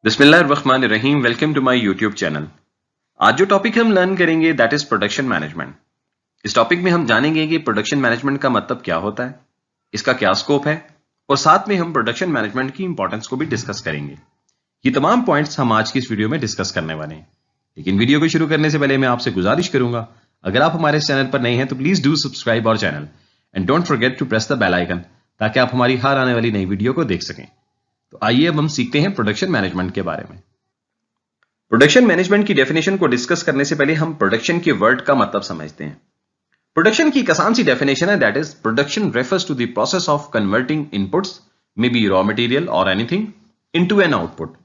बिस्मिल्लाहिर्रहमानिर्रहीम। Welcome to my YouTube channel. आज जो टॉपिक हम लर्न करेंगे दैट इज प्रोडक्शन मैनेजमेंट। इस टॉपिक में हम जानेंगे कि प्रोडक्शन मैनेजमेंट का मतलब क्या होता है, इसका क्या स्कोप है और साथ में हम प्रोडक्शन मैनेजमेंट की इंपॉर्टेंस को भी डिस्कस करेंगे। ये तमाम पॉइंट्स हम आज की इस वीडियो में डिस्कस करने वाले हैं। लेकिन वीडियो को शुरू करने से पहले मैं आपसे गुजारिश करूंगा, अगर आप हमारे चैनल पर नए हैं तो please do subscribe our channel and don't forget to press the bell icon, ताकि आप हमारी हर आने वाली नई वीडियो को देख सकें। तो आइए अब हम सीखते हैं प्रोडक्शन मैनेजमेंट के बारे में। प्रोडक्शन मैनेजमेंट की डेफिनेशन को डिस्कस करने से पहले हम प्रोडक्शन के वर्ड का मतलब समझते हैं। प्रोडक्शन की एक आसान सी डेफिनेशन है, that is production refers to the process of converting inputs, may be raw material और anything, into an output.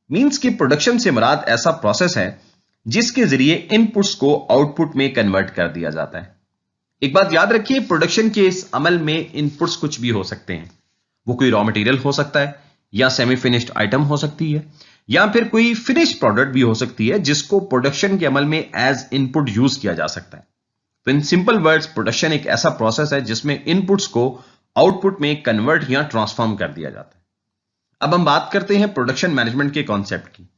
Means कि प्रोडक्शन से मुराद ऐसा प्रोसेस है जिसके जरिए इनपुट्स को आउटपुट में कन्वर्ट कर दिया जाता है। एक बात याद रखिए, प्रोडक्शन के इस अमल में इनपुट्स कुछ भी हो सकते हैं। वो कोई रॉ मटेरियल हो सकता है, या सेमी फिनिश्ड आइटम हो सकती है, या फिर कोई फिनिश्ड प्रोडक्ट भी हो सकती है जिसको प्रोडक्शन के अमल में एज इनपुट यूज किया जा सकता है। तो इन सिंपल वर्ड्स, प्रोडक्शन एक ऐसा प्रोसेस है जिसमें इनपुट्स को आउटपुट में कन्वर्ट या ट्रांसफॉर्म कर दिया जाता है। अब हम बात करते हैं प्रोडक्शन मैनेजमेंट के कॉन्सेप्ट की।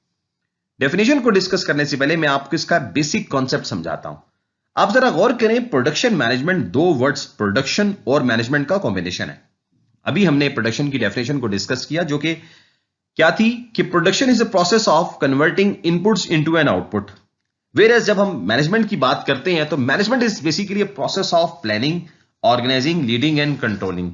डेफिनेशन को डिस्कस करने से पहले मैं आपको इसका बेसिक कॉन्सेप्ट समझाता हूं। आप जरा गौर करें, प्रोडक्शन मैनेजमेंट दो वर्ड्स प्रोडक्शन और मैनेजमेंट का कॉम्बिनेशन है। अभी हमने प्रोडक्शन की डेफिनेशन को डिस्कस किया, जो कि क्या थी कि production is a process of converting inputs into an output. Where जब हम मैनेजमेंट की बात करते हैं तो management is basically a process of planning, organizing, leading and controlling.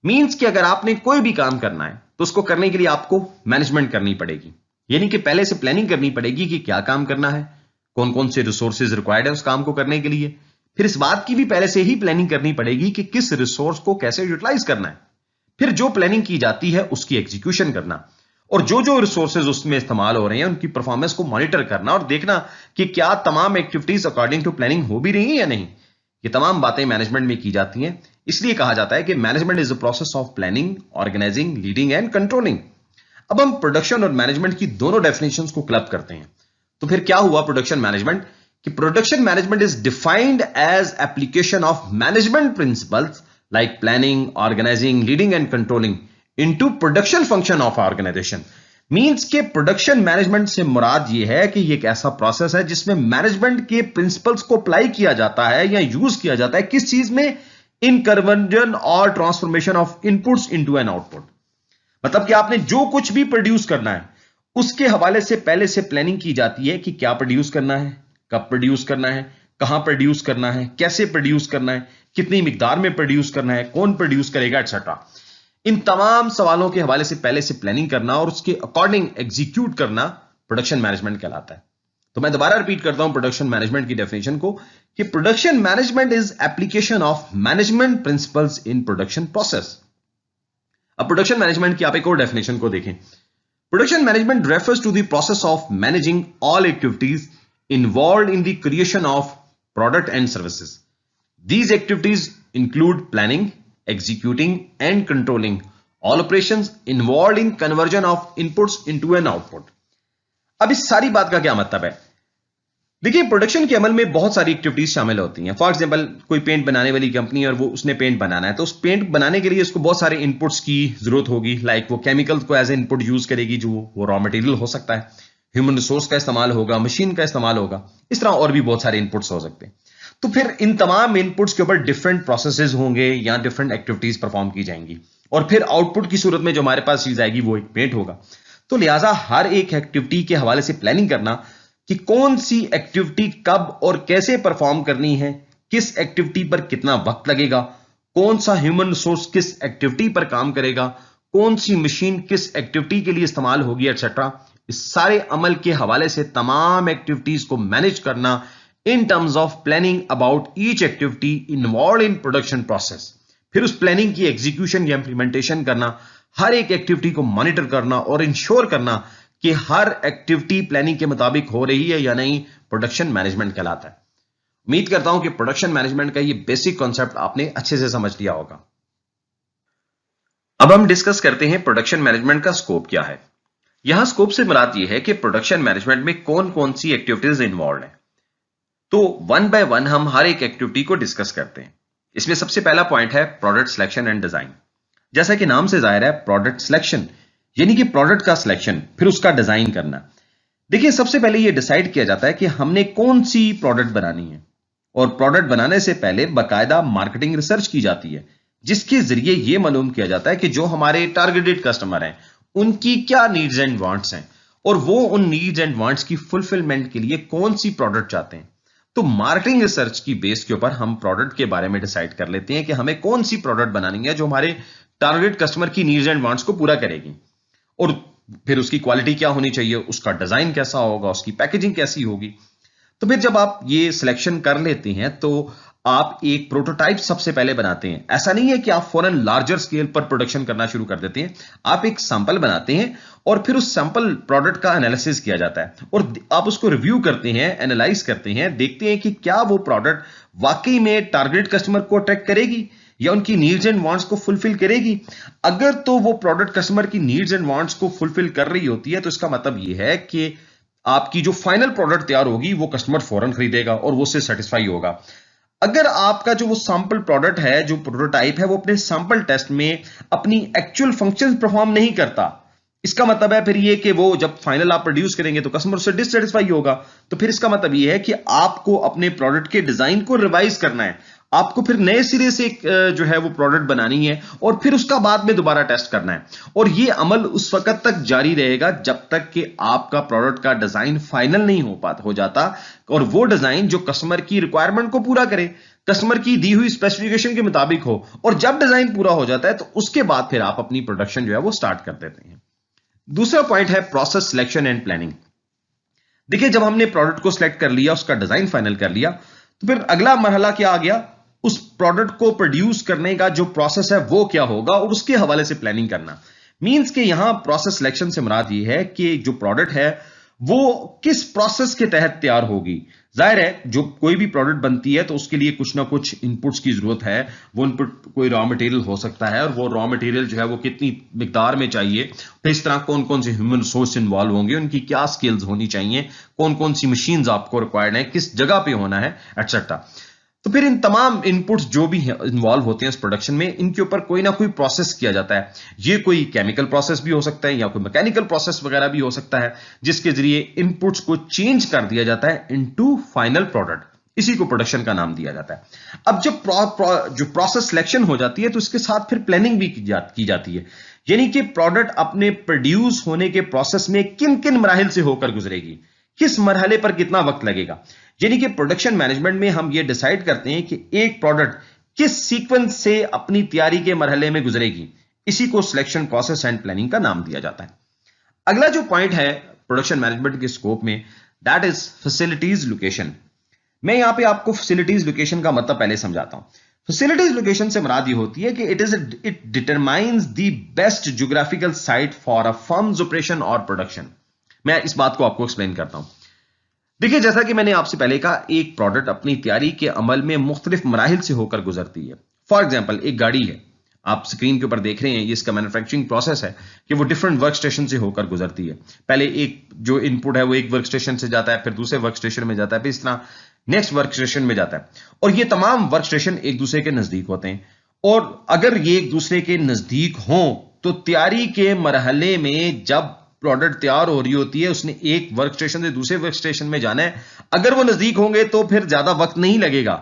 Means कि अगर आपने कोई भी काम करना है तो उसको करने के लिए आपको मैनेजमेंट करनी पड़ेगी, यानी कि पहले से प्लानिंग करनी पड़ेगी कि क्या काम करना है, कौन कौन से रिसोर्सेज रिक्वायर्ड है उस काम को करने के लिए। फिर इस बात की भी पहले से ही प्लानिंग करनी पड़ेगी कि किस रिसोर्स को कैसे यूटिलाइज करना है। फिर जो प्लानिंग की जाती है उसकी एग्जीक्यूशन करना, और जो जो रिसोर्सेज उसमें इस्तेमाल हो रहे हैं उनकी परफॉर्मेंस को मॉनिटर करना और देखना कि क्या तमाम एक्टिविटीज अकॉर्डिंग टू प्लानिंग हो भी रही है या नहीं। ये तमाम बातें मैनेजमेंट में की जाती हैं। इसलिए कहा जाता है कि management is a process of planning, organizing, leading and controlling. अब हम प्रोडक्शन और मैनेजमेंट की दोनों डेफिनेशंस को क्लब करते हैं। तो फिर क्या हुआ प्रोडक्शन मैनेजमेंट? कि production management is defined as application of management principles like planning, organizing, leading and controlling into production function of organization। Means के प्रोडक्शन मैनेजमेंट से मुराद ये है कि ये एक ऐसा प्रोसेस है जिसमें मैनेजमेंट के प्रिंसिपल्स को अप्लाई किया जाता है या यूज किया जाता है। किस चीज में? इन कन्वर्जन और transformation of inputs into an output. मतलब कि आपने जो कुछ भी प्रोड्यूस करना है उसके हवाले से पहले से प्लानिंग की जाती है कि क्या प्रोड्यूस करना है, कब प्रोड्यूस करना है, कहां प्रोड्यूस करना है, कैसे प्रोड्यूस करना है, कितनी मिकदार में प्रोड्यूस करना है, कौन प्रोड्यूस करेगा, एटसेट्रा। इन तमाम सवालों के हवाले से पहले से प्लानिंग करना और उसके अकॉर्डिंग एग्जीक्यूट करना प्रोडक्शन मैनेजमेंट कहलाता है। तो मैं दोबारा रिपीट करता हूं प्रोडक्शन मैनेजमेंट की डेफिनेशन को, कि production management is application of management principles in production process. अब प्रोडक्शन मैनेजमेंट की आप एक और डेफिनेशन को देखें। Production management refers to the process of managing all activities involved in the creation of product and services. These activities include planning, executing and controlling all operations involved in conversion of inputs into an output। अब इस सारी बात का क्या मतलब है? देखिए, production के अमल में बहुत सारी एक्टिविटीज शामिल होती हैं। फॉर एग्जांपल, कोई पेंट बनाने वाली कंपनी और वो उसने पेंट बनाना है, तो उस पेंट बनाने के लिए उसको बहुत सारे इनपुट्स की जरूरत होगी। लाइक वो केमिकल्स को एज ए इनपुट यूज करेगी, जो वो रॉ मटेरियल हो सकता है, ह्यूमन रिसोर्स का इस्तेमाल होगा, मशीन का इस्तेमाल होगा, इस तरह और भी बहुत सारे इनपुट्स हो सकते हैं। तो फिर इन तमाम इनपुट्स के ऊपर डिफरेंट प्रोसेसेस होंगे या डिफरेंट एक्टिविटीज परफॉर्म की जाएंगी, और फिर आउटपुट की सूरत में जो हमारे पास चीज आएगी वो एक पेंट होगा। तो लिहाजा हर एक एक्टिविटी के हवाले से प्लानिंग करना कि कौन सी एक्टिविटी कब और कैसे परफॉर्म करनी है, किस एक्टिविटी पर कितना वक्त लगेगा, कौन सा ह्यूमन रिसोर्स किस एक्टिविटी पर काम करेगा, कौन सी मशीन किस एक्टिविटी के लिए इस्तेमाल होगी, एटसेट्रा। इस सारे अमल के हवाले से तमाम एक्टिविटीज को मैनेज करना in terms of planning about each activity involve in production process. फिर उस प्लानिंग की एग्जीक्यूशन या इंप्लीमेंटेशन करना, हर एक एक्टिविटी को मॉनिटर करना और इंश्योर करना कि हर एक्टिविटी प्लानिंग के मुताबिक हो रही है या नहीं, प्रोडक्शन मैनेजमेंट कहलाता है। उम्मीद करता हूं कि प्रोडक्शन मैनेजमेंट का ये बेसिक कॉन्सेप्ट आपने अच्छे से समझ लिया होगा। अब हम डिस्कस करते हैं प्रोडक्शन मैनेजमेंट का स्कोप क्या है। यहां स्कोप से मुराद यह है कि प्रोडक्शन मैनेजमेंट में कौन कौन सी एक्टिविटीज इन्वॉल्व है। तो वन बाय वन हम हर एक एक्टिविटी को डिस्कस करते हैं। इसमें सबसे पहला पॉइंट है प्रोडक्ट सिलेक्शन एंड डिजाइन। जैसा कि नाम से जाहिर है, प्रोडक्ट सिलेक्शन यानी कि प्रोडक्ट का सिलेक्शन, फिर उसका डिजाइन करना। देखिए, सबसे पहले यह डिसाइड किया जाता है कि हमने कौन सी प्रोडक्ट बनानी है, और प्रोडक्ट बनाने से पहले बाकायदा मार्केटिंग रिसर्च की जाती है, जिसके जरिए यह मालूम किया जाता है कि जो हमारे टारगेटेड कस्टमर हैं उनकी क्या नीड्स एंड वांट्स हैं, और वो उन नीड्स एंड वांट्स की फुलफिलमेंट के लिए कौन सी प्रोडक्ट चाहते हैं। तो मार्केटिंग रिसर्च की बेस के ऊपर हम प्रोडक्ट के बारे में डिसाइड कर लेते हैं कि हमें कौन सी प्रोडक्ट बनानी है जो हमारे टारगेट कस्टमर की नीड्स एंड वांट्स को पूरा करेगी, और फिर उसकी क्वालिटी क्या होनी चाहिए, उसका डिजाइन कैसा होगा, उसकी पैकेजिंग कैसी होगी। तो फिर जब आप ये सिलेक्शन कर लेते हैं तो आप एक प्रोटोटाइप सबसे पहले बनाते हैं। ऐसा नहीं है कि आप फौरन लार्जर स्केल पर प्रोडक्शन करना शुरू कर देते हैं, आप एक सैंपल बनाते हैं और फिर उस सैंपल प्रोडक्ट का एनालिसिस किया जाता है और आप उसको रिव्यू करते हैं, एनालाइज करते हैं, देखते हैं कि क्या वो प्रोडक्ट वाकई में टारगेट कस्टमर को अट्रैक्ट करेगी या उनकी नीड्स एंड वांट्स को फुलफिल करेगी। अगर तो वो प्रोडक्ट कस्टमर की नीड्स एंड वांट्स को फुलफिल कर रही होती है तो इसका मतलब ये है कि आपकी जो फाइनल प्रोडक्ट तैयार होगी वो कस्टमर फौरन खरीदेगा और वो उससे सेटिस्फाई होगा। अगर आपका जो वो सैंपल प्रोडक्ट है, जो प्रोटोटाइप है, वो अपने सैंपल टेस्ट में अपनी एक्चुअल फंक्शंस परफॉर्म नहीं करता, इसका मतलब है फिर ये कि वो जब फाइनल आप प्रोड्यूस करेंगे तो कस्टमर उससे डिससेटिस्फाई होगा। तो फिर इसका मतलब ये है कि आपको अपने प्रोडक्ट के डिजाइन को रिवाइज करना है, आपको फिर नए सिरे से जो है वो प्रोडक्ट बनानी है और फिर उसका बाद में दोबारा टेस्ट करना है। और ये अमल उस वक्त तक जारी रहेगा जब तक कि आपका प्रोडक्ट का डिजाइन फाइनल नहीं हो जाता और वो डिजाइन जो कस्टमर की रिक्वायरमेंट को पूरा करे, कस्टमर की दी हुई स्पेसिफिकेशन के मुताबिक हो। और जब डिजाइन पूरा हो जाता है तो उसके बाद फिर आप अपनी प्रोडक्शन जो है वो स्टार्ट कर देते हैं। दूसरा पॉइंट है प्रोसेस सिलेक्शन एंड प्लानिंग। देखिए, जब हमने प्रोडक्ट को सिलेक्ट कर लिया, उसका डिजाइन फाइनल कर लिया, तो फिर अगला मरहला क्या आ गया, उस प्रोडक्ट को प्रोड्यूस करने का जो प्रोसेस है वो क्या होगा और उसके हवाले से प्लानिंग करना। मींस कि यहां प्रोसेस सिलेक्शन से मुराद ये है कि जो प्रोडक्ट है वो किस प्रोसेस के तहत तैयार होगी। जाहिर है जो कोई भी प्रोडक्ट बनती है तो उसके लिए कुछ ना कुछ इनपुट्स की जरूरत है। वो इनपुट कोई रॉ मटेरियल हो सकता है और वो रॉ मटेरियल जो है वो कितनी मिकदार में चाहिए, फिर इस तरह कौन कौन से ह्यूमन रिसोर्स इन्वॉल्व होंगे, उनकी क्या स्किल्स होनी चाहिए, कौन कौन सी मशीन्स आपको रिक्वायर्ड है, किस जगह पे होना है, एटसेट्रा। तो फिर इन तमाम इनपुट्स जो भी इन्वॉल्व होते हैं इस प्रोडक्शन में, इनके ऊपर कोई ना कोई प्रोसेस किया जाता है। ये कोई केमिकल प्रोसेस भी हो सकता है या कोई मैकेनिकल प्रोसेस वगैरह भी हो सकता है, जिसके जरिए इनपुट्स को चेंज कर दिया जाता है इनटू फाइनल प्रोडक्ट। इसी को प्रोडक्शन का नाम दिया जाता है। अब जब जो प्रोसेस सिलेक्शन हो जाती है तो इसके साथ फिर प्लानिंग भी की जाती है, यानी कि प्रोडक्ट अपने प्रोड्यूस होने के प्रोसेस में किन किन मराहिल से होकर गुजरेगी, किस मरहले पर कितना वक्त लगेगा। यानी कि प्रोडक्शन मैनेजमेंट में हम ये डिसाइड करते हैं कि एक प्रोडक्ट किस सीक्वेंस से अपनी तैयारी के मरहले में गुजरेगी। इसी को सिलेक्शन प्रोसेस एंड प्लानिंग का नाम दिया जाता है। अगला जो पॉइंट है प्रोडक्शन मैनेजमेंट के स्कोप में, दैट इज फैसिलिटीज लोकेशन। मैं यहां पे आपको फैसिलिटीज लोकेशन का मतलब पहले समझाता हूं। फैसिलिटीज लोकेशन से मुराद ये होती है कि it determines the best geographical site for a firms operation और प्रोडक्शन। मैं इस बात को आपको एक्सप्लेन करता हूं। देखिए, जैसा कि मैंने आपसे पहले कहा, एक प्रोडक्ट अपनी तैयारी के अमल में मुख्तलिफ मराहिल से होकर गुजरती है। फॉर एग्जाम्पल, एक गाड़ी है, आप स्क्रीन के ऊपर देख रहे हैं, ये इसका मैन्युफैक्चरिंग प्रोसेस है कि वो डिफरेंट वर्क स्टेशन से होकर गुजरती है। पहले एक जो इनपुट है वो एक वर्क स्टेशन से जाता है, फिर दूसरे वर्क स्टेशन में जाता है, फिर इस तरह नेक्स्ट वर्क स्टेशन में जाता है। और ये तमाम वर्क स्टेशन एक दूसरे के नजदीक होते हैं, और अगर ये एक दूसरे के नजदीक हों तो तैयारी के मरहले में जब प्रोडक्ट तैयार हो रही होती है, उसने एक वर्क स्टेशन से दूसरे वर्क स्टेशन में जाना है। अगर वो नजदीक होंगे तो फिर ज्यादा वक्त नहीं लगेगा।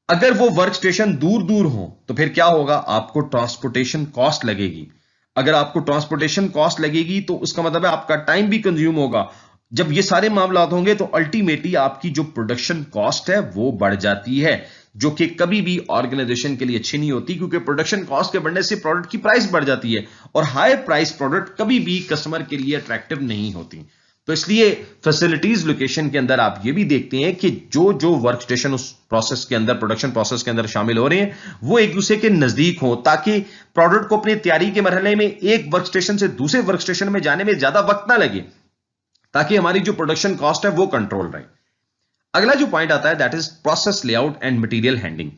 अगर वो वर्क स्टेशन दूर दूर हो तो फिर क्या होगा, आपको ट्रांसपोर्टेशन कॉस्ट लगेगी। अगर आपको ट्रांसपोर्टेशन कॉस्ट लगेगी तो उसका मतलब है आपका टाइम भी कंज्यूम होगा। जब ये सारे मामला होंगे तो अल्टीमेटली आपकी जो प्रोडक्शन कॉस्ट है वो बढ़ जाती है, जो कि कभी भी ऑर्गेनाइजेशन के लिए अच्छी नहीं होती, क्योंकि प्रोडक्शन कॉस्ट के बढ़ने से प्रोडक्ट की प्राइस बढ़ जाती है और हाई प्राइस प्रोडक्ट कभी भी कस्टमर के लिए अट्रैक्टिव नहीं होती। तो इसलिए फैसिलिटीज लोकेशन के अंदर आप ये भी देखते हैं कि जो जो वर्क स्टेशन उस प्रोसेस के अंदर, प्रोडक्शन प्रोसेस के अंदर शामिल हो रहे हैं, वो एक दूसरे के नजदीक हो, ताकि प्रोडक्ट को अपनी तैयारी के मरहले में एक वर्क स्टेशन से दूसरे वर्क स्टेशन में जाने में ज्यादा वक्त ना लगे, ताकि हमारी जो प्रोडक्शन कॉस्ट है वो कंट्रोल रहे। अगला जो पॉइंट आता है that is process layout and material handling.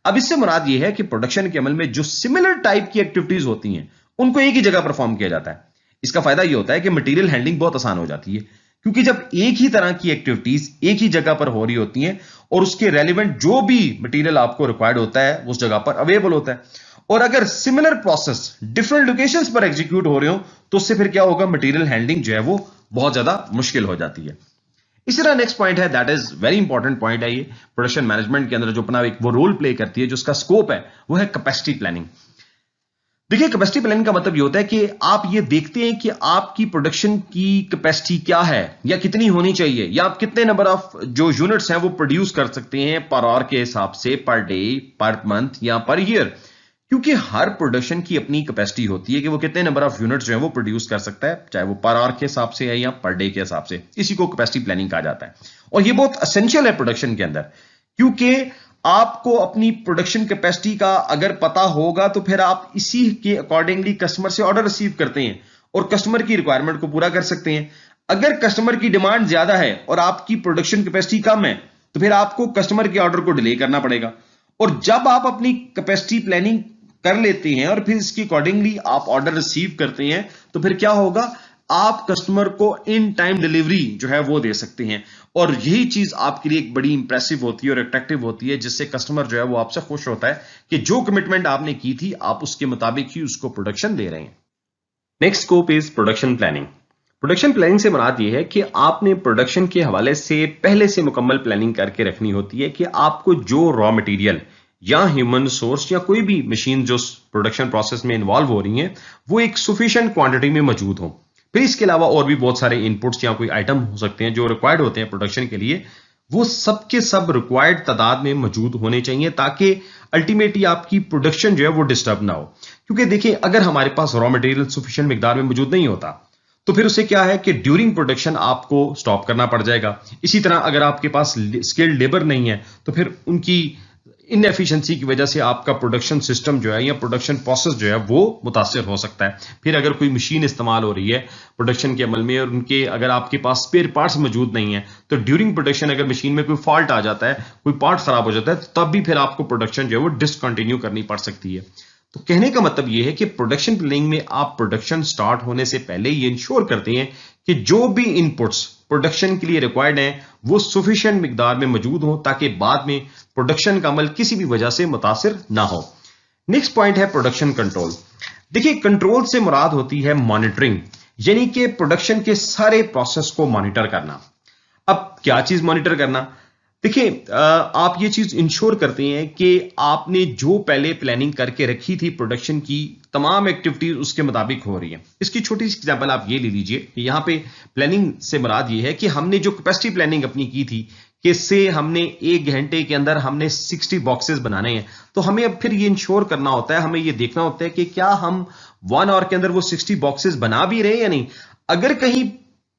अब इससे मुराद ये है कि प्रोडक्शन के अमल में जो सिमिलर टाइप की एक्टिविटीज होती हैं उनको एक ही जगह परफॉर्म किया जाता है। इसका फायदा ये होता है कि मटेरियल हैंडलिंग बहुत आसान हो जाती है, क्योंकि जब एक ही तरह की एक्टिविटीज एक ही जगह पर हो रही होती हैं और उसके रेलिवेंट जो भी मटेरियल आपको रिक्वायर्ड होता है उस जगह पर अवेलेबल होता है, और अगर सिमिलर प्रोसेस डिफरेंट लोकेशंस पर एग्जीक्यूट हो रहे हो तो उससे फिर क्या होगा, मटेरियल हैंडलिंग जो है वो बहुत ज्यादा मुश्किल हो जाती है। इसी तरह नेक्स्ट पॉइंट है, that is very important point है, ये प्रोडक्शन मैनेजमेंट के अंदर जो अपना एक वो रोल प्ले करती है, जो उसका स्कोप है, वो है कैपेसिटी प्लानिंग। देखिए, कैपेसिटी प्लानिंग का मतलब ये होता है कि आप ये देखते हैं कि आपकी प्रोडक्शन की कैपेसिटी क्या है या कितनी होनी चाहिए, या आप कितने नंबर ऑफ जो यूनिट्स हैं वो प्रोड्यूस कर सकते हैं पर आवर के हिसाब से, पर डे, पर मंथ या पर ईयर। क्योंकि हर प्रोडक्शन की अपनी कैपेसिटी होती है कि वो कितने नंबर ऑफ यूनिट्स जो है वो प्रोड्यूस कर सकता है, चाहे वो पर आवर के हिसाब से है या पर डे के हिसाब से। इसी को कैपेसिटी प्लानिंग कहा जाता है और ये बहुत एसेंशियल है प्रोडक्शन के अंदर, क्योंकि आपको अपनी प्रोडक्शन कैपेसिटी का अगर पता होगा तो फिर आप इसी के अकॉर्डिंगली कस्टमर से ऑर्डर रिसीव करते हैं और कस्टमर की रिक्वायरमेंट को पूरा कर सकते हैं। अगर कस्टमर की डिमांड ज्यादा है और आपकी प्रोडक्शन कैपेसिटी कम है तो फिर आपको कस्टमर के ऑर्डर को डिले करना पड़ेगा। और जब आप अपनी कैपेसिटी प्लानिंग कर लेते हैं और फिर इसके अकॉर्डिंगली आप ऑर्डर रिसीव करते हैं तो फिर क्या होगा, आप कस्टमर को इन टाइम डिलीवरी जो है वो दे सकते हैं। और यही चीज आपके लिए एक बड़ी इंप्रेसिव होती है और अट्रैक्टिव होती है, जिससे कस्टमर जो है वो आपसे खुश होता है कि जो कमिटमेंट आपने की थी आप उसके मुताबिक ही उसको प्रोडक्शन दे रहे हैं। Next scope is production planning. Production planning से मुराद ये है कि आपने प्रोडक्शन के हवाले से पहले से मुकम्मल प्लानिंग करके रखनी होती है कि आपको जो रॉ मटेरियल या ह्यूमन सोर्स या कोई भी मशीन जो प्रोडक्शन प्रोसेस में इन्वॉल्व हो रही है वो एक सफिशिएंट क्वांटिटी में मौजूद हो। फिर इसके अलावा और भी बहुत सारे इनपुट्स या कोई आइटम हो सकते हैं जो रिक्वायर्ड होते हैं प्रोडक्शन के लिए, वो सब के सब रिक्वायर्ड तादाद में मौजूद होने चाहिए ताकि अल्टीमेटली आपकी प्रोडक्शन जो है वो डिस्टर्ब ना हो। क्योंकि देखिए, अगर हमारे पास रॉ मटेरियल सफिशिएंट मिकदार में मौजूद नहीं होता तो फिर उसे क्या है कि ड्यूरिंग प्रोडक्शन आपको स्टॉप करना पड़ जाएगा। इसी तरह अगर आपके पास स्किल्ड लेबर नहीं है तो फिर उनकी इनएफिशिएंसी की वजह से आपका प्रोडक्शन सिस्टम जो है या प्रोडक्शन प्रोसेस जो है वो मुतासिर हो सकता है। फिर अगर कोई मशीन इस्तेमाल हो रही है प्रोडक्शन के अमल में और उनके अगर आपके पास स्पेयर पार्ट्स मौजूद नहीं है तो ड्यूरिंग प्रोडक्शन अगर मशीन में कोई फॉल्ट आ जाता है, कोई पार्ट खराब हो जाता है, तब भी फिर आपको प्रोडक्शन जो है वो डिसकंटिन्यू करनी पड़ सकती है। तो कहने का मतलब यह है कि प्रोडक्शन प्लानिंग में आप प्रोडक्शन स्टार्ट होने से पहले ये इंश्योर करते हैं कि जो भी इनपुट्स प्रोडक्शन के लिए रिक्वायर्ड हैं वो सफिशिएंट मिकदार में मौजूद हो ताकि बाद में प्रोडक्शन का अमल किसी भी वजह से मुतासिर ना हो। नेक्स्ट पॉइंट है प्रोडक्शन कंट्रोल। देखिए, कंट्रोल से मुराद होती है मॉनिटरिंग, यानी कि प्रोडक्शन के सारे प्रोसेस को मॉनिटर करना। अब क्या चीज मॉनिटर करना, देखिए, आप ये चीज इंश्योर करते हैं कि आपने जो पहले प्लानिंग करके रखी थी प्रोडक्शन की तमाम एक्टिविटीज उसके मुताबिक हो रही है। इसकी छोटी सी एग्जांपल आप ये ले लीजिए कि यहाँ पे प्लानिंग से मुराद ये है कि हमने जो कैपेसिटी प्लानिंग अपनी की थी कि इससे हमने 1 घंटे के अंदर हमने 60 बॉक्सेस बनाने हैं, तो हमें अब फिर ये इंश्योर करना होता है, हमें ये देखना होता है कि क्या हम 1 आवर के अंदर वो 60 बॉक्सेस बना भी रहे हैं या नहीं। अगर कहीं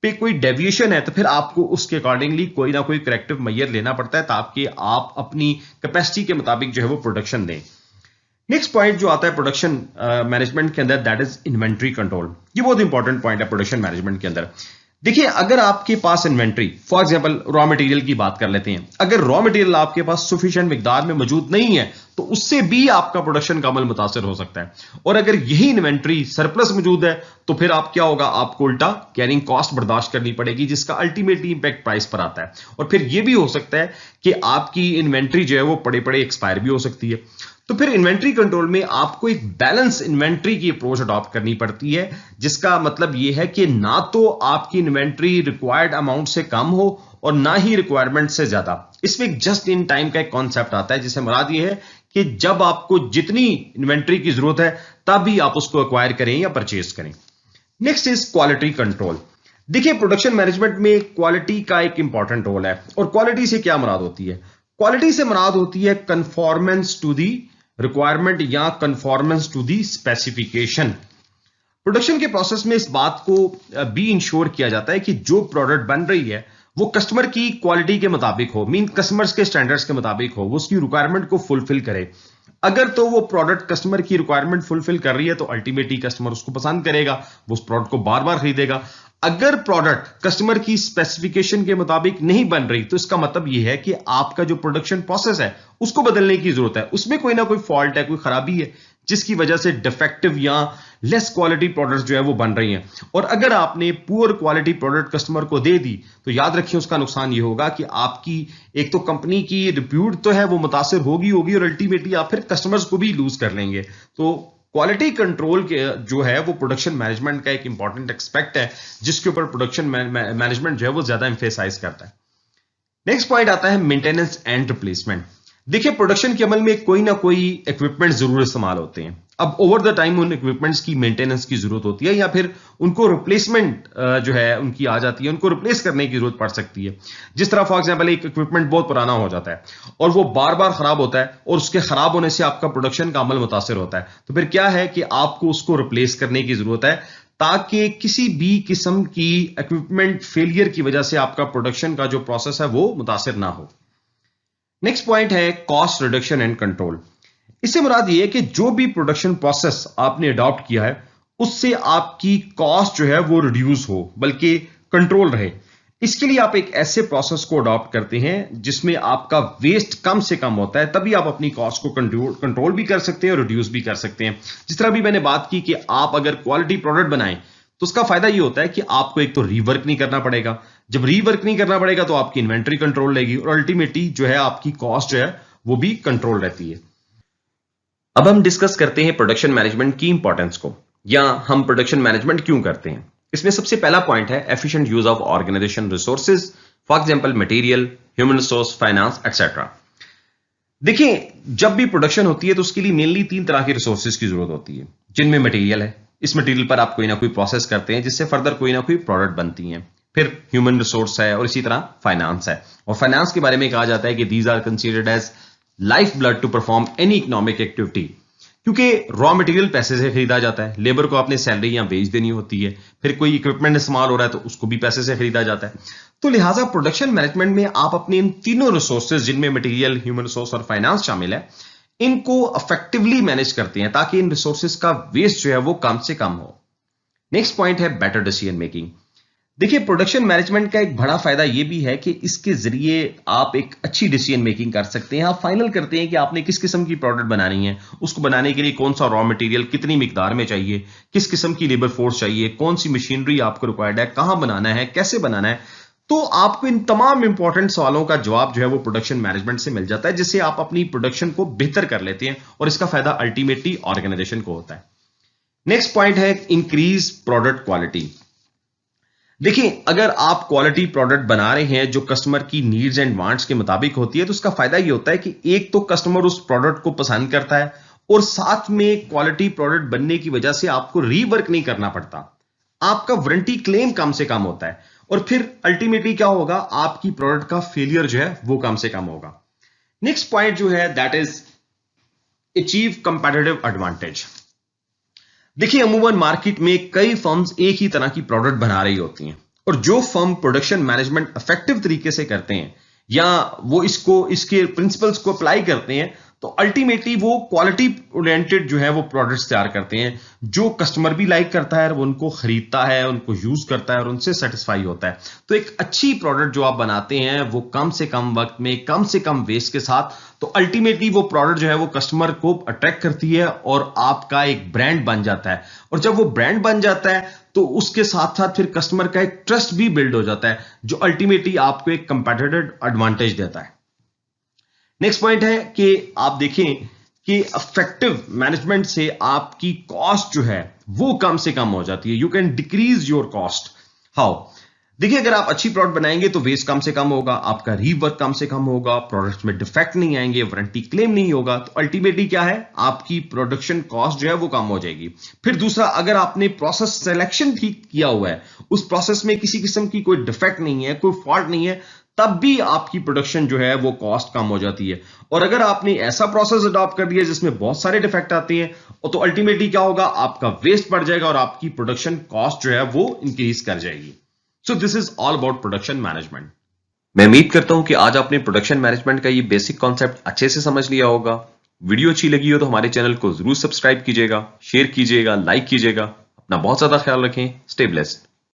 पे कोई डेविएशन है तो फिर आपको उसके अकॉर्डिंगली कोई ना कोई करेक्टिव मेजर लेना पड़ता है ताकि आप अपनी कैपेसिटी के मुताबिक जो है वो प्रोडक्शन दें। नेक्स्ट पॉइंट जो आता है प्रोडक्शन मैनेजमेंट के अंदर, दैट इज इन्वेंट्री कंट्रोल। ये बहुत इंपॉर्टेंट पॉइंट है प्रोडक्शन मैनेजमेंट के अंदर। देखिए, अगर आपके पास inventory, for example raw material की बात कर लेते हैं, अगर रॉ मटेरियल आपके पास सफिशिएंट मिकदार में मौजूद नहीं है तो उससे भी आपका प्रोडक्शन का अमल मुतासिर हो सकता है। और अगर यही इन्वेंट्री सरप्लस मौजूद है तो फिर आप क्या होगा, आपको उल्टा कैरिंग कॉस्ट बर्दाश्त करनी पड़ेगी जिसका अल्टीमेटली इंपैक्ट प्राइस पर आता है। और फिर यह भी हो सकता है कि आपकी इन्वेंट्री जो है वो पड़े पड़े एक्सपायर भी हो सकती है। तो फिर इन्वेंट्री कंट्रोल में आपको एक बैलेंस इन्वेंट्री की अप्रोच अडॉप्ट करनी पड़ती है, जिसका मतलब यह है कि ना तो आपकी इन्वेंट्री रिक्वायर्ड अमाउंट से कम हो और ना ही रिक्वायरमेंट से ज्यादा। इसमें एक जस्ट इन टाइम का एक कॉन्सेप्ट आता है जिसे मुराद यह है कि जब आपको जितनी इन्वेंट्री की जरूरत है तभी आप उसको एक्वायर करें या परचेज करें। Next is quality control. देखिए, प्रोडक्शन मैनेजमेंट में क्वालिटी का एक इंपॉर्टेंट रोल है। और क्वालिटी से क्या मुराद होती है, क्वालिटी से मुराद होती है कन्फॉर्मेंस टू दी रिक्वायरमेंट या conformance to the specification. Production के प्रोसेस में इस बात को भी इंश्योर किया जाता है कि जो प्रोडक्ट बन रही है वो कस्टमर की क्वालिटी के मुताबिक हो, मीन कस्टमर्स के स्टैंडर्ड्स के मुताबिक हो, वो उसकी रिक्वायरमेंट को फुलफिल करे। अगर तो वो प्रोडक्ट कस्टमर की रिक्वायरमेंट फुलफिल कर रही है तो अल्टीमेटली कस्टमर उसको पसंद करेगा, वो उस प्रोडक्ट को बार बार खरीदेगा। अगर प्रोडक्ट कस्टमर की स्पेसिफिकेशन के मुताबिक नहीं बन रही तो इसका मतलब यह है कि आपका जो प्रोडक्शन प्रोसेस है उसको बदलने की जरूरत है, उसमें कोई ना कोई फॉल्ट है, कोई खराबी है जिसकी वजह से डिफेक्टिव या लेस क्वालिटी प्रोडक्ट्स जो है वो बन रही हैं। और अगर आपने पुअर क्वालिटी प्रोडक्ट कस्टमर को दे दी तो याद रखिए उसका नुकसान ये होगा कि आपकी एक तो कंपनी की रिप्यूट तो है वो मुतासिर होगी और अल्टीमेटली आप फिर कस्टमर्स को भी लूज कर लेंगे। तो क्वालिटी कंट्रोल के जो है वो प्रोडक्शन मैनेजमेंट का एक इंपॉर्टेंट एस्पेक्ट है जिसके ऊपर प्रोडक्शन मैनेजमेंट जो है वो ज्यादा एम्फेसाइज करता है। नेक्स्ट पॉइंट आता है मेंटेनेंस एंड रिप्लेसमेंट। देखिए प्रोडक्शन के अमल में कोई ना कोई इक्विपमेंट जरूर इस्तेमाल होते हैं। अब ओवर द टाइम उन इक्विपमेंट्स की मेंटेनेंस की जरूरत होती है या फिर उनको रिप्लेसमेंट जो है उनकी आ जाती है, उनको रिप्लेस करने की जरूरत पड़ सकती है। जिस तरह फॉर एग्जांपल एक इक्विपमेंट बहुत पुराना हो जाता है और वो बार बार खराब होता है और उसके खराब होने से आपका प्रोडक्शन का अमल मुतासिर होता है, तो फिर क्या है कि आपको उसको रिप्लेस करने की जरूरत है ताकि किसी भी किस्म की इक्विपमेंट फेलियर की वजह से आपका प्रोडक्शन का जो प्रोसेस है वो मुतासिर ना हो। नेक्स्ट पॉइंट है कॉस्ट रिडक्शन एंड कंट्रोल। इससे मुराद ये है कि जो भी प्रोडक्शन प्रोसेस आपने अडॉप्ट किया है उससे आपकी कॉस्ट जो है वो रिड्यूस हो बल्कि कंट्रोल रहे। इसके लिए आप एक ऐसे प्रोसेस को अडॉप्ट करते हैं जिसमें आपका वेस्ट कम से कम होता है, तभी आप अपनी कॉस्ट को कंट्रोल भी कर सकते हैं और रिड्यूस भी कर सकते हैं। जिस तरह भी मैंने बात की कि आप अगर क्वालिटी प्रोडक्ट बनाएं तो उसका फायदा ये होता है कि आपको एक तो रीवर्क नहीं करना पड़ेगा। जब रीवर्क नहीं करना पड़ेगा तो आपकी इन्वेंट्री कंट्रोल रहेगी और अल्टीमेटली जो है आपकी कॉस्ट जो है वो भी कंट्रोल रहती है। अब हम डिस्कस करते हैं प्रोडक्शन मैनेजमेंट की इंपॉर्टेंस को, या हम प्रोडक्शन मैनेजमेंट क्यों करते हैं। इसमें सबसे पहला पॉइंट है efficient use of organization resources, for example material, human resource, finance etcetera. देखिए जब भी प्रोडक्शन होती है तो उसके लिए मेनली 3 तरह के रिसोर्सेज की जरूरत होती है, जिनमें मटेरियल है। इस मटेरियल पर आप कोई ना कोई प्रोसेस करते हैं जिससे फर्दर कोई ना कोई प्रोडक्ट बनती है। फिर ह्यूमन रिसोर्स है और इसी तरह फाइनेंस है। और फाइनेंस के बारे में कहा जाता है कि these are considered as life blood to perform any economic activity, क्योंकि रॉ मटेरियल पैसे से खरीदा जाता है। लेबर को आपने सैलरी या वेज देनी होती है, फिर कोई इक्विपमेंट इस्तेमाल हो रहा है तो उसको भी पैसे से खरीदा जाता है। तो लिहाजा प्रोडक्शन मैनेजमेंट में आप अपने इन तीनों रिसोर्सेज जिनमें मटेरियल, ह्यूमन रिसोर्स और फाइनेंस शामिल है, इनको इफेक्टिवली मैनेज करते हैं ताकि इन रिसोर्सेज का वेस्ट जो है वो कम से कम हो। नेक्स्ट पॉइंट है बेटर डिसीजन मेकिंग। देखिए प्रोडक्शन मैनेजमेंट का एक बड़ा फायदा यह भी है कि इसके जरिए आप एक अच्छी डिसीजन मेकिंग कर सकते हैं। आप फाइनल करते हैं कि आपने किस किस्म की प्रोडक्ट बनानी है, उसको बनाने के लिए कौन सा रॉ मटेरियल कितनी मिकदार में चाहिए, किस किस्म की लेबर फोर्स चाहिए, कौन सी मशीनरी आपको रिक्वायर्ड है, कहां बनाना है, कैसे बनाना है। तो आपको इन तमाम इंपॉर्टेंट सवालों का जवाब जो है वो प्रोडक्शन मैनेजमेंट से मिल जाता है, जिससे आप अपनी प्रोडक्शन को बेहतर कर लेते हैं और इसका फायदा अल्टीमेटली ऑर्गेनाइजेशन को होता है। नेक्स्ट पॉइंट है इंक्रीज प्रोडक्ट क्वालिटी। देखिए अगर आप क्वालिटी प्रोडक्ट बना रहे हैं जो कस्टमर की नीड्स एंड वांट्स के मुताबिक होती है तो उसका फायदा ये होता है कि एक तो कस्टमर उस प्रोडक्ट को पसंद करता है और साथ में क्वालिटी प्रोडक्ट बनने की वजह से आपको रीवर्क नहीं करना पड़ता, आपका वारंटी क्लेम कम से कम होता है और फिर अल्टीमेटली क्या होगा, आपकी प्रोडक्ट का फेलियर जो है वो कम से कम होगा। नेक्स्ट पॉइंट जो है that is achieve competitive advantage. देखिए अमूमन मार्केट में कई फर्म्स एक ही तरह की प्रोडक्ट बना रही होती हैं और जो फर्म प्रोडक्शन मैनेजमेंट इफेक्टिव तरीके से करते हैं या वो इसके प्रिंसिपल्स को अप्लाई करते हैं तो अल्टीमेटली वो क्वालिटी ओरिएंटेड जो है वो प्रोडक्ट्स तैयार करते हैं जो कस्टमर भी लाइक करता है, वो उनको खरीदता है, उनको यूज करता है और उनसे सेटिस्फाई होता है। तो एक अच्छी प्रोडक्ट जो आप बनाते हैं वो कम से कम वक्त में कम से कम वेस्ट के साथ, तो अल्टीमेटली वो प्रोडक्ट जो है वो कस्टमर को अट्रैक्ट करती है और आपका एक ब्रांड बन जाता है। और जब वो ब्रांड बन जाता है तो उसके साथ साथ फिर कस्टमर का एक ट्रस्ट भी बिल्ड हो जाता है जो अल्टीमेटली आपको एक कंपेटिटिव एडवांटेज देता है। नेक्स्ट पॉइंट है कि आप देखें कि इफेक्टिव मैनेजमेंट से आपकी कॉस्ट जो है वो कम से कम हो जाती है। You can decrease your cost. How? देखिए अगर आप अच्छी प्रोडक्ट बनाएंगे तो वेस्ट कम से कम होगा, आपका रीवर्क कम से कम होगा, प्रोडक्ट में डिफेक्ट नहीं आएंगे, वारंटी क्लेम नहीं होगा, तो अल्टीमेटली क्या है, आपकी प्रोडक्शन कॉस्ट जो है वो कम हो जाएगी। फिर दूसरा, अगर आपने प्रोसेस सिलेक्शन ठीक किया हुआ है, उस प्रोसेस में किसी किस्म की कोई डिफेक्ट नहीं है, कोई फॉल्ट नहीं है, तब भी आपकी प्रोडक्शन जो है वो कॉस्ट कम हो जाती है। और अगर आपने ऐसा प्रोसेस अडॉप्ट कर दिया जिसमें बहुत सारे डिफेक्ट आते हैं तो अल्टीमेटली क्या होगा, आपका वेस्ट बढ़ जाएगा और आपकी प्रोडक्शन कॉस्ट जो है वो इंक्रीज कर जाएगी। So this is all about production management. मैं उम्मीद करता हूं कि आज आपने प्रोडक्शन मैनेजमेंट का ये बेसिक कॉन्सेप्ट अच्छे से समझ लिया होगा। वीडियो अच्छी लगी हो तो हमारे चैनल को जरूर सब्सक्राइब कीजिएगा, शेयर कीजिएगा, लाइक कीजिएगा। अपना बहुत ज्यादा ख्याल रखें। Stay blessed.